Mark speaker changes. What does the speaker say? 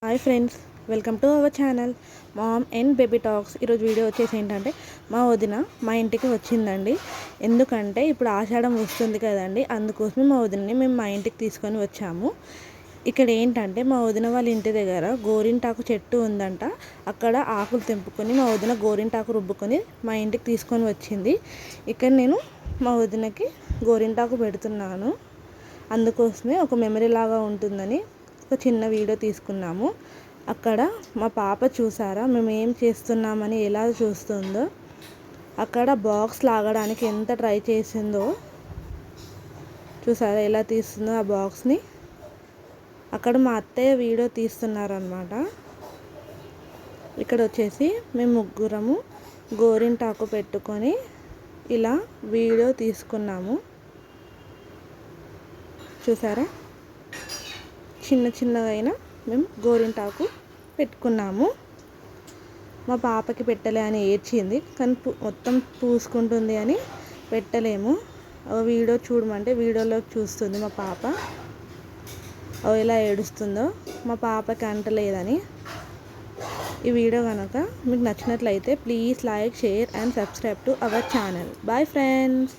Speaker 1: Hi friends, welcome to our channel mom and baby talks. ఈరోజు video వచ్చేసి ఏంటంటే మా వదిన మా ఇంటికి వచ్చిందండి. ఎందుకంటే ఇప్పుడు ఆషాఢం వస్తుంది కదండి, అందుకోసమే మా వదినని మేము మా ఇంటికి తీసుకొని వచ్చాము. ఇక్కడ ఏంటంటే మా వదిన వాళ్ళ ఇంటి దగ్గర గోరింటాకు చెట్టు ఉందంట. అక్కడ ఆకులు తెంపుకొని మా వదిన గోరింటాకు రుబ్బుకొని మా ఇంటికి తీసుకొని వచ్చింది. ఇక్కడ నేను మా వదినకి గోరింటాకు పెడుతున్నాను. అందుకోసమే ఒక మెమరీ లాగా ఉంటుందని ఒక చిన్న వీడియో తీసుకున్నాము. అక్కడ మా పాప చూసారా మేము ఏం చేస్తున్నామని ఎలా చూస్తుందో. అక్కడ బాక్స్ లాగడానికి ఎంత ట్రై చేసిందో చూసారా, ఎలా తీస్తుందో ఆ బాక్స్ని. అక్కడ మా అత్తయ్య వీడియో తీస్తున్నారనమాట. ఇక్కడ వచ్చేసి మేము ముగ్గురము గోరింటాకు పెట్టుకొని ఇలా వీడియో తీసుకున్నాము. చూసారా, చిన్న చిన్నగా అయినా మేము గోరింటాకు పెట్టుకున్నాము. మా పాపకి పెట్టలే అని ఏడ్చింది, కానీ మొత్తం పూసుకుంటుంది అని పెట్టలేము. వీడియో చూడమంటే వీడియోలోకి చూస్తుంది మా పాప. ఎలా ఏడుస్తుందో, మా పాపకి అంటలేదని. ఈ వీడియో కనుక మీకు నచ్చినట్లయితే please like, share and subscribe to our channel. Bye friends.